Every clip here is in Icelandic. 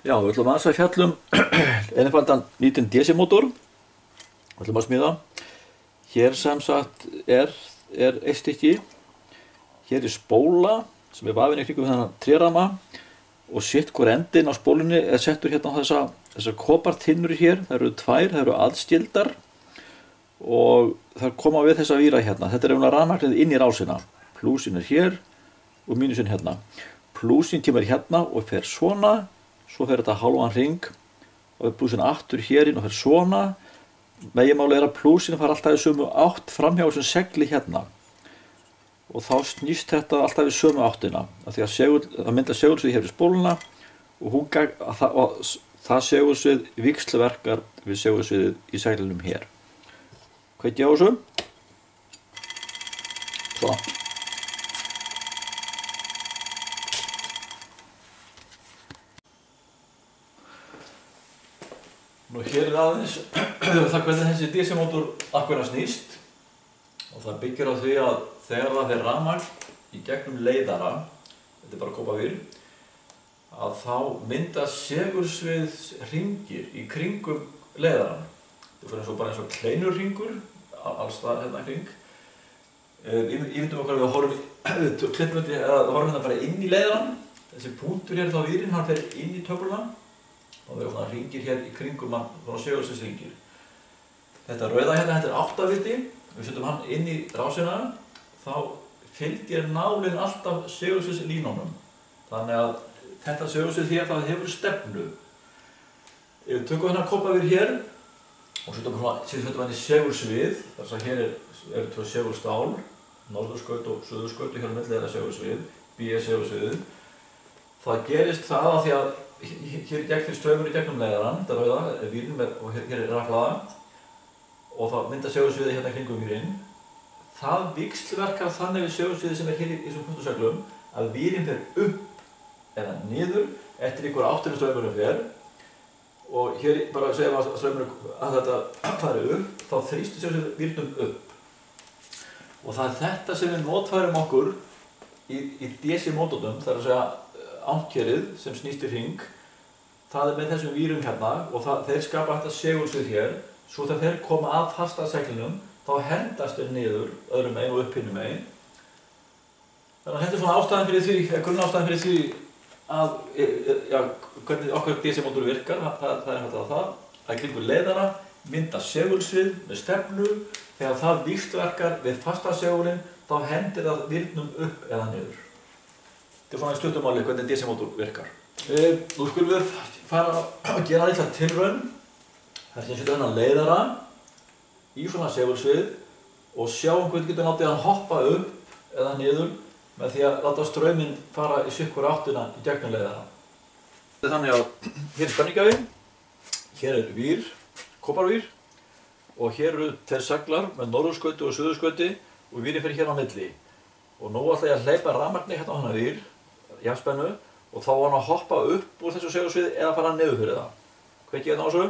Já, við ætlum aðeins að fjallum einfaldan lítinn DC-mótor. Við ætlum að smíða. Hér sem sagt er eitt stykki. Hér er spóla sem er vafin í kringum þennan trérama og sitt hvor endinn á spólunni er settur hérna á þessar kopartinnur hér. Það eru tvær, það eru aðskildar og það koma við þessa víra hérna. Þetta er rafmagnið inn í rásina. Plúsin er hér og mínusinn hérna. Plúsin kemur hérna og fer svona. Svo fer þetta hálfan hring og er plúsin aftur hér inn og fer svona. Meginmáli er að plúsin fara alltaf í sömu átt framhjá þessum segli hérna. Og þá snýst þetta alltaf í sömu áttina. Því að það myndar segulsvið hér í spóluna og það segulsvið víxlverkar við segulsviðið í seglinum hér. Kveiki á þessu. Svona. Nú hér er aðeins það hvernig þessi DC-mótor akkúrat snýst og það byggir á því að þegar það fer rafmagn í gegnum leiðara, þetta er bara kópavír, að þá myndast segulsvið hringir í kringum leiðarann. Þetta er bara eins og kleinur hringur, alls það hérna hring. Ímyndum okkar við horfum hérna bara inn í leiðarann. Þessi punktur hér þá vírinn, hann fer inn í töfluna. Og við erum svona hringir hér í kringum hann, svona segulsviðshringir. Þetta rauða hérna, þetta er 8-viti. Við setjum hann inn í rásina, þá fylgir nálinn alltaf segulsviðslínunum. Þannig að þetta segulsvið hér, það hefur stefnu. Við tökum hérna kópavír hér og setjum hann í segulsvið. Þess að hér eru tvö segulstál, norðurskaut og suðurskaut og hér á milli er segulsvið, B-segulsviðið. Það gerist það að því að hér fyrir straumur í gegnum leiðarann, þetta rauða er vírinn og hér er rafhlaða og það myndar segulsviðið hérna kringum vírinn. Það víxlverkar þannig við segulsviðið sem er hér í þessum punktuseglum að vírinn fer upp eða niður eftir ykkur áttinu straumurinn fer og hér bara segjum að straumurinn að þetta fari upp, þá þrýstir segulsviðið vírnum upp. Og það er þetta sem við notfærum okkur í DC-mótornum, það er að segja ankkerið sem snýst í hring, það er með þessum vírum hérna og þeir skapa þetta segulsvið hér, svo þegar þeir koma að fasta seglinum, þá hendast þeir niður öðrum megin og upp hinum megin. Þannig að þetta er svona ástæðan fyrir því, grunnástæðan fyrir því að hvernig okkar DC-mótor virkar, það er hægt að kringu leiðara mynda segulsvið með stefnu, þegar það víxlverkar við fasta segulinn, þá hendir það vírnum upp eða niður. Þetta er svona í stuttumáli hvernig DC-mótor virkar. Nú skulum við fara að gera litla tilraun. Það er sem setja þennan leiðara í svona segulsvið og sjá hvernig getur látið hann hoppa upp eða niður með því að láta strauminn fara í sitt hvora áttina í gegnum leiðara. Þetta er þannig að hér er spenningjafi, hér er vír, kóparvír og hér eru tveir seglar með norðurskauti og suðurskauti og vírinn fer hér á milli. Og nú ætla ég að hleypa rafmagni hérna á hennar vír, jafnspennu, og þá var hann að hoppa upp úr þessu segulsviði eða fara niður fyrir það. Kveiki hérna á þessu.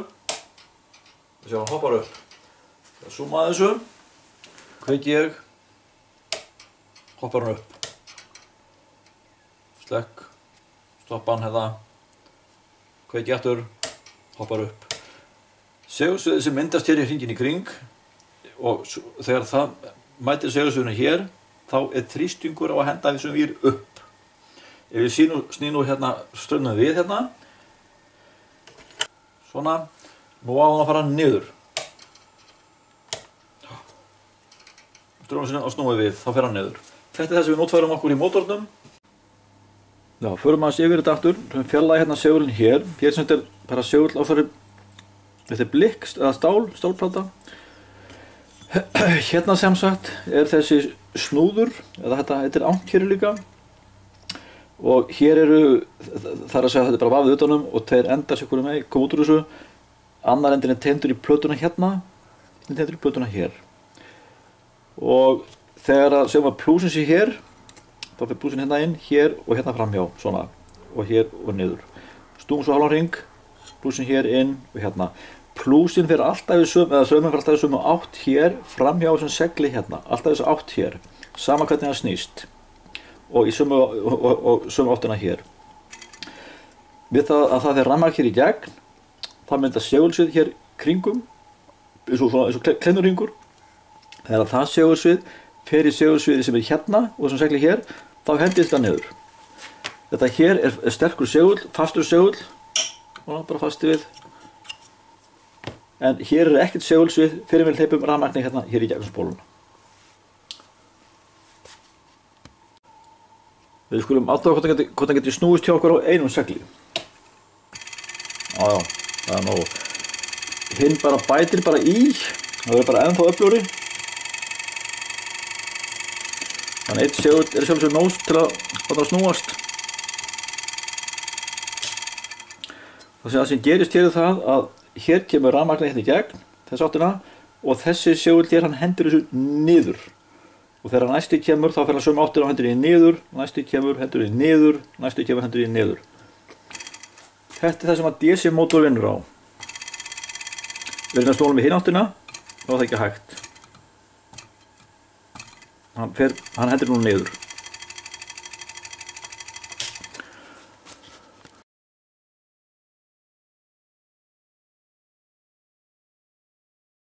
Við sjáum hann hoppar upp. Það zooma að þessu. Kveiki ég. Hoppar hann upp. Slekk. Stoppa hann hérna. Kveiki aftur. Hoppar upp. Segulsviðið sem myndast hér í hringinn í kring og þegar það mætir segulsviðinu hér, þá er þrýstingur á að henda þessum vír upp. Ef við snýjum nú hérna straumnum við hérna, svona, nú á hann að fara niður. Straumnum sinni og snúum við, þá fer hann niður. Þetta er það sem við notfærum okkur í mótornum. Já, förum aðeins yfir þetta aftur, við fjarlægja hérna segulinn hér. Hér sem þetta er bara segull áfæri, þetta er blikk eða stálplata. Hérna sem sagt er þessi snúður, eða þetta er ankeri líka. Og hér eru, það er að segja að þetta er bara vafið utanum og tveir endar sem hverju megin koma út úr þessu. Annar endin er tengdur í plötuna hérna, hinn tengdur í plötuna hér. Og þegar að segjum að plúsin sé hér, þá fer plúsin hérna inn, hér og hérna framhjá, svona. Og hér og niður. Stúm svo hálfan hring, plúsin hér inn og hérna. Plúsin fer alltaf í sömu, eða sömu fer alltaf í sömu átt hér, framhjá þessum segli hérna. Alltaf þessu átt hér, sama hvernig það snýst. Og í sömu áttina hér. við það að það fer rafmagn hér í gegn, það myndast segulsvið hér kringum, eins og kleinurringur. Þegar það segulsvið fer í segulsviði sem hérna og sem segli hér, þá hendist það niður. Þetta hér er sterkur segul, fastur segul, og bara fasti við. En hér er ekkert segulsvið fyrir við hleypum rafmagni hérna hér í gegnum spóluna. Við skulum aðdáða hvort hann geti snúist hjá okkur á einum segli. Já, það er nóg. Hinn bara bætir bara í, það verður bara ennþá öflugri. Þannig eitt segul er sjálfsögur nóg til að láta það snúast. Það sem gerist hér er það að hér kemur rafmagnið hérna í gegn, þessa áttina, og þessi segul hér hann hendur þessu niður. Og þegar næsti kemur þá fer hann sömu áttina og hendur í niður, næsti kemur, hendur í niður, næsti kemur, hendur í niður. Þetta er það sem að DC mótor vinnur á. Við erum að snúa með hinn áttina, þá er það ekki hægt. Hann hendur nú niður.